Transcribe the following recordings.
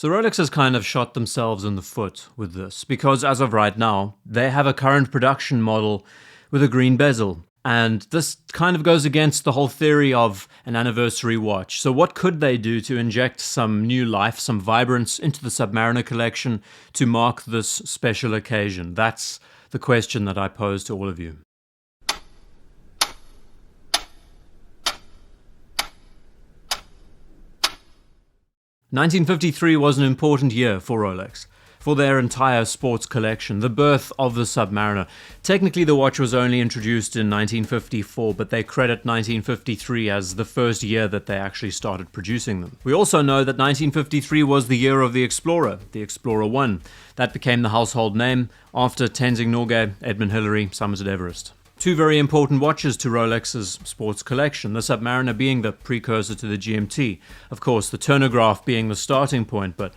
So Rolex has kind of shot themselves in the foot with this, because as of right now, they have a current production model with a green bezel. And this kind of goes against the whole theory of an anniversary watch. So what could they do to inject some new life, some vibrance into the Submariner collection to mark this special occasion? That's the question that I pose to all of you. "1953 was an important year for Rolex, for their entire sports collection, the birth of the Submariner. Technically the watch was only introduced in 1954, but they credit 1953 as the first year that they actually started producing them. We also know that 1953 was the year of the Explorer 1. That became the household name after Tenzing Norgay, Edmund Hillary, Somerset Everest. Two very important watches to Rolex's sports collection, the Submariner being the precursor to the GMT. Of course, the Turnograph being the starting point, but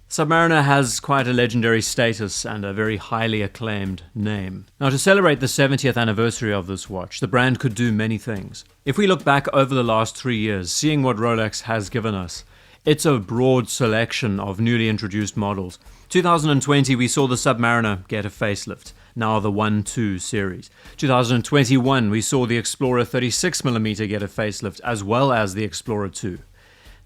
Submariner has quite a legendary status and a very highly acclaimed name. Now, to celebrate the 70th anniversary of this watch, the brand could do many things. If we look back over the last 3 years, seeing what Rolex has given us, it's a broad selection of newly introduced models. 2020, we saw the Submariner get a facelift, now the 1-2 series. 2021, we saw the Explorer 36mm get a facelift, as well as the Explorer 2.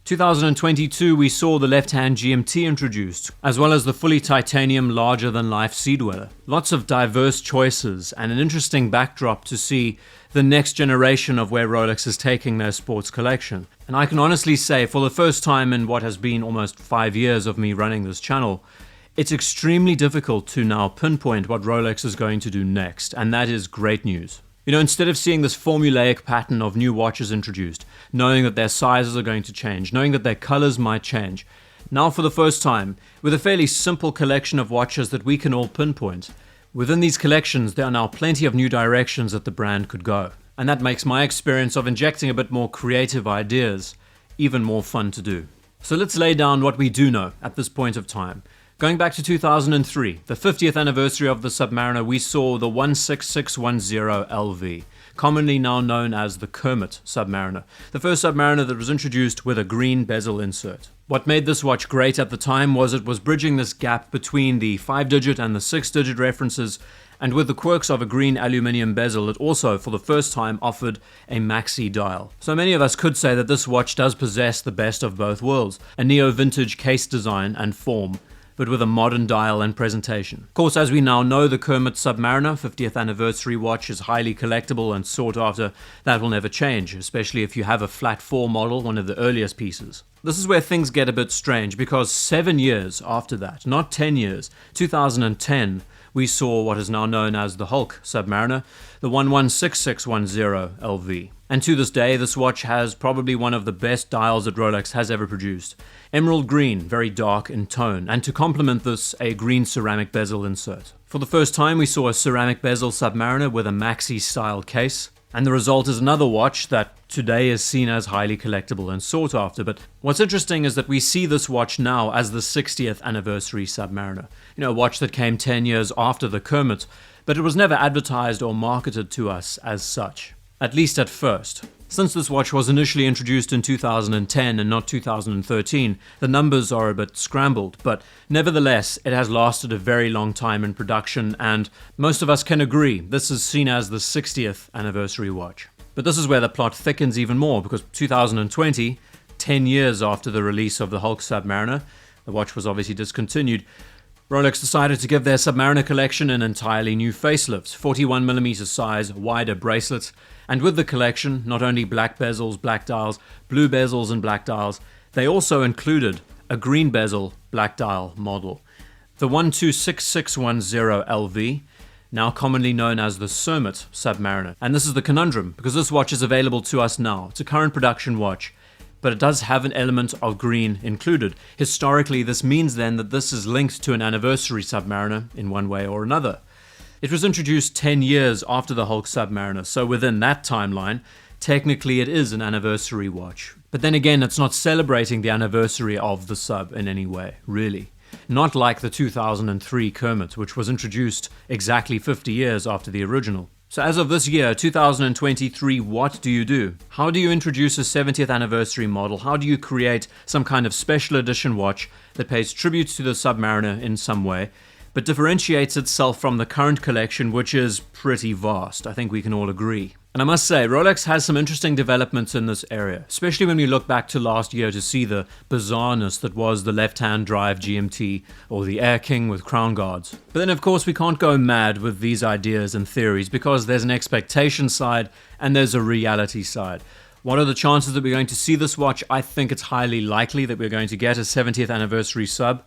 2022, we saw the left-hand GMT introduced, as well as the fully titanium larger-than-life Sea Dweller. Lots of diverse choices and an interesting backdrop to see the next generation of where Rolex is taking their sports collection. And I can honestly say, for the first time in what has been almost 5 years of me running this channel, it's extremely difficult to now pinpoint what Rolex is going to do next, and that is great news. You know, instead of seeing this formulaic pattern of new watches introduced, knowing that their sizes are going to change, knowing that their colors might change, now for the first time, with a fairly simple collection of watches that we can all pinpoint, within these collections there are now plenty of new directions that the brand could go. And that makes my experience of injecting a bit more creative ideas even more fun to do. So let's lay down what we do know at this point of time. Going back to 2003, the 50th anniversary of the Submariner, we saw the 16610 LV, commonly now known as the Kermit Submariner, the first Submariner that was introduced with a green bezel insert. What made this watch great at the time was it was bridging this gap between the 5-digit and the 6-digit references, and with the quirks of a green aluminium bezel, it also, for the first time, offered a maxi dial. So many of us could say that this watch does possess the best of both worlds, a neo-vintage case design and form, but with a modern dial and presentation. Of course, as we now know, the Kermit Submariner 50th anniversary watch is highly collectible and sought after. That will never change, especially if you have a flat 4 model, one of the earliest pieces. This is where things get a bit strange, because 7 years after that, not 10 years, 2010, we saw what is now known as the Hulk Submariner, the 116610 LV. And to this day, this watch has probably one of the best dials that Rolex has ever produced. Emerald green, very dark in tone, and to complement this, a green ceramic bezel insert. For the first time, we saw a ceramic bezel Submariner with a maxi-style case, and the result is another watch that today is seen as highly collectible and sought after. But what's interesting is that we see this watch now as the 60th anniversary Submariner. You know, a watch that came 10 years after the Kermit, but it was never advertised or marketed to us as such. At least at first. Since this watch was initially introduced in 2010 and not 2013, the numbers are a bit scrambled, but nevertheless, it has lasted a very long time in production, and most of us can agree this is seen as the 60th anniversary watch. But this is where the plot thickens even more, because 2020, 10 years after the release of the Hulk Submariner, the watch was obviously discontinued, Rolex decided to give their Submariner collection an entirely new facelift, 41mm size, wider bracelets, and with the collection, not only black bezels, black dials, blue bezels and black dials, they also included a green bezel black dial model. The 126610 LV, now commonly known as the Cermit Submariner. And this is the conundrum, because this watch is available to us now. It's a current production watch, but it does have an element of green included. Historically, this means then that this is linked to an anniversary Submariner in one way or another. It was introduced 10 years after the Hulk Submariner, so within that timeline, technically it is an anniversary watch. But then again, it's not celebrating the anniversary of the sub in any way, really. Not like the 2003 Kermit, which was introduced exactly 50 years after the original. So as of this year, 2023, what do you do? How do you introduce a 70th anniversary model? How do you create some kind of special edition watch that pays tribute to the Submariner in some way, but differentiates itself from the current collection, which is pretty vast? I think we can all agree. And I must say, Rolex has some interesting developments in this area, especially when we look back to last year to see the bizarreness that was the left-hand drive GMT or the Air King with crown guards. But then of course we can't go mad with these ideas and theories because there's an expectation side and there's a reality side. What are the chances that we're going to see this watch? I think it's highly likely that we're going to get a 70th anniversary sub.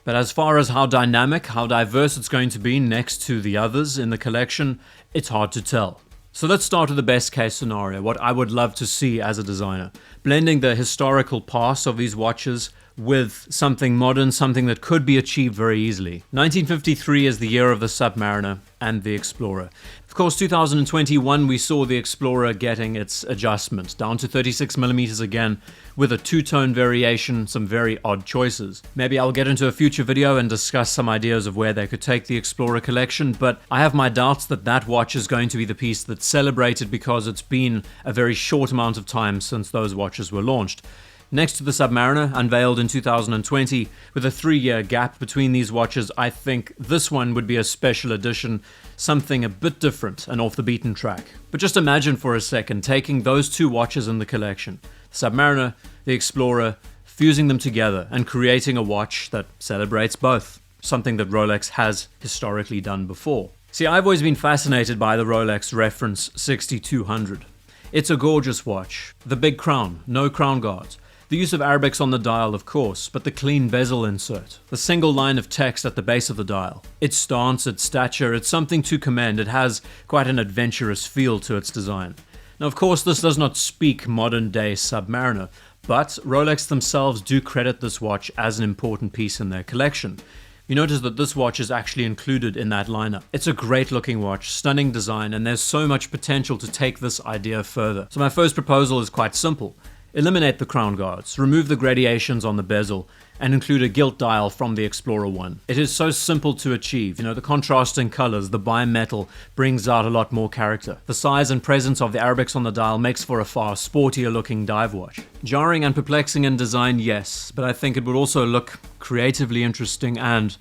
But as far as how dynamic, how diverse it's going to be next to the others in the collection, it's hard to tell. So let's start with the best case scenario, what I would love to see as a designer. Blending the historical past of these watches with something modern, something that could be achieved very easily. 1953 is the year of the Submariner and the Explorer. Of course, 2021 we saw the Explorer getting its adjustment down to 36mm again with a two-tone variation, some very odd choices. Maybe I'll get into a future video and discuss some ideas of where they could take the Explorer collection, but I have my doubts that that watch is going to be the piece that's celebrated because it's been a very short amount of time since those watches were launched. Next to the Submariner, unveiled in 2020, with a 3-year gap between these watches, I think this one would be a special edition, something a bit different and off the beaten track. But just imagine for a second taking those two watches in the collection, the Submariner, the Explorer, fusing them together and creating a watch that celebrates both, something that Rolex has historically done before. See, I've always been fascinated by the Rolex reference 6200. It's a gorgeous watch, the big crown, no crown guards. The use of Arabics on the dial, of course, but the clean bezel insert. The single line of text at the base of the dial. Its stance, its stature, it's something to commend. It has quite an adventurous feel to its design. Now, of course, this does not speak modern-day Submariner, but Rolex themselves do credit this watch as an important piece in their collection. You notice that this watch is actually included in that lineup. It's a great looking watch, stunning design, and there's so much potential to take this idea further. So my first proposal is quite simple. Eliminate the crown guards, remove the gradations on the bezel, and include a gilt dial from the Explorer one. It is so simple to achieve. The contrasting colors, the bimetal brings out a lot more character. The size and presence of the Arabics on the dial makes for a far sportier looking dive watch. Jarring and perplexing in design, yes, but I think it would also look creatively interesting and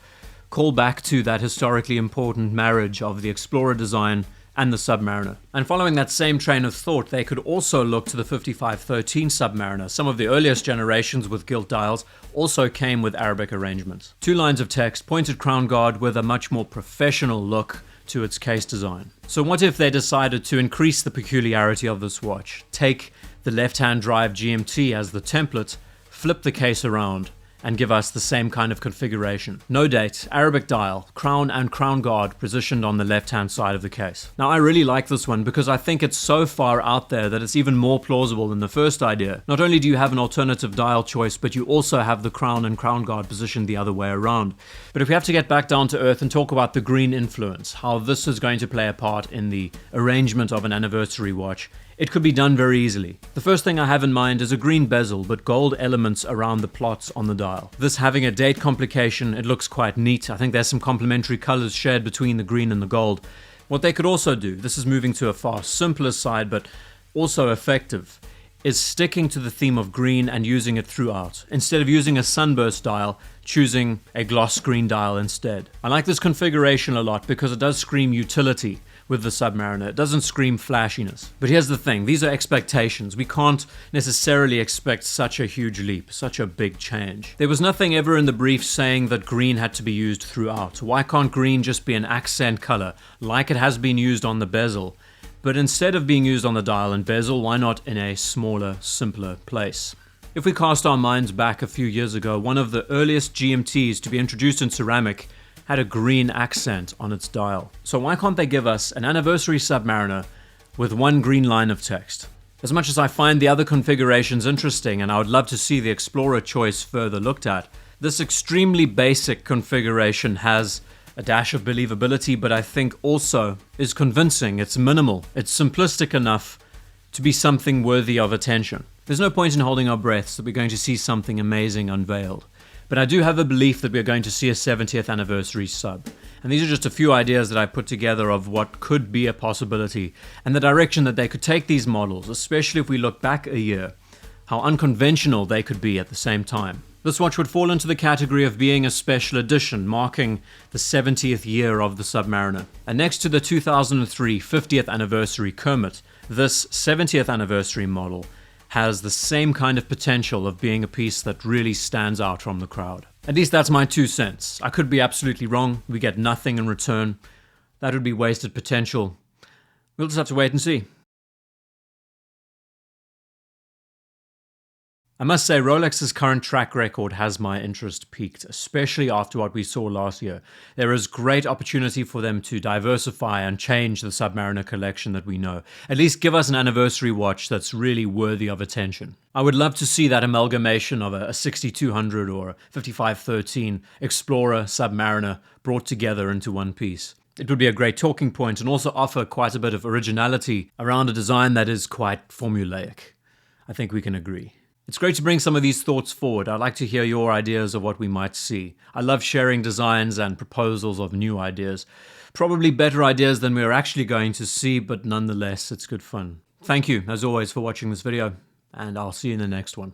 call back to that historically important marriage of the Explorer design and the Submariner. And following that same train of thought, they could also look to the 5513 Submariner. Some of the earliest generations with gilt dials also came with Arabic arrangements. 2 lines of text, pointed crown guard with a much more professional look to its case design. So what if they decided to increase the peculiarity of this watch? Take the left-hand drive GMT as the template, flip the case around, and give us the same kind of configuration. No date, Arabic dial, crown and crown guard positioned on the left-hand side of the case. Now I really like this one because I think it's so far out there that it's even more plausible than the first idea. Not only do you have an alternative dial choice, but you also have the crown and crown guard positioned the other way around. But if we have to get back down to earth and talk about the green influence, how this is going to play a part in the arrangement of an anniversary watch, it could be done very easily. The first thing I have in mind is a green bezel, but gold elements around the plots on the dial. This having a date complication, it looks quite neat. I think there's some complementary colors shared between the green and the gold. What they could also do, this is moving to a far simpler side, but also effective, is sticking to the theme of green and using it throughout. Instead of using a sunburst dial, choosing a gloss green dial instead. I like this configuration a lot because it does scream utility with the Submariner. It doesn't scream flashiness. But here's the thing, these are expectations. We can't necessarily expect such a huge leap, such a big change. There was nothing ever in the brief saying that green had to be used throughout. Why can't green just be an accent color, like it has been used on the bezel? But instead of being used on the dial and bezel, why not in a smaller, simpler place? If we cast our minds back a few years ago, one of the earliest GMTs to be introduced in ceramic had a green accent on its dial. So why can't they give us an Anniversary Submariner with one green line of text? As much as I find the other configurations interesting and I would love to see the Explorer choice further looked at, this extremely basic configuration has a dash of believability, but I think also is convincing. It's minimal. It's simplistic enough to be something worthy of attention. There's no point in holding our breaths that we're going to see something amazing unveiled. But I do have a belief that we're going to see a 70th anniversary sub. And these are just a few ideas that I put together of what could be a possibility and the direction that they could take these models, especially if we look back a year, how unconventional they could be at the same time. This watch would fall into the category of being a special edition, marking the 70th year of the Submariner. And next to the 2003 50th anniversary Kermit, this 70th anniversary model has the same kind of potential of being a piece that really stands out from the crowd. At least that's my 2 cents. I could be absolutely wrong. We get nothing in return. That would be wasted potential. We'll just have to wait and see. I must say, Rolex's current track record has my interest piqued, especially after what we saw last year. There is great opportunity for them to diversify and change the Submariner collection that we know. At least give us an anniversary watch that's really worthy of attention. I would love to see that amalgamation of a 6200 or a 5513 Explorer Submariner brought together into one piece. It would be a great talking point and also offer quite a bit of originality around a design that is quite formulaic. I think we can agree. It's great to bring some of these thoughts forward. I'd like to hear your ideas of what we might see. I love sharing designs and proposals of new ideas. Probably better ideas than we're actually going to see, but nonetheless, it's good fun. Thank you, as always, for watching this video, and I'll see you in the next one.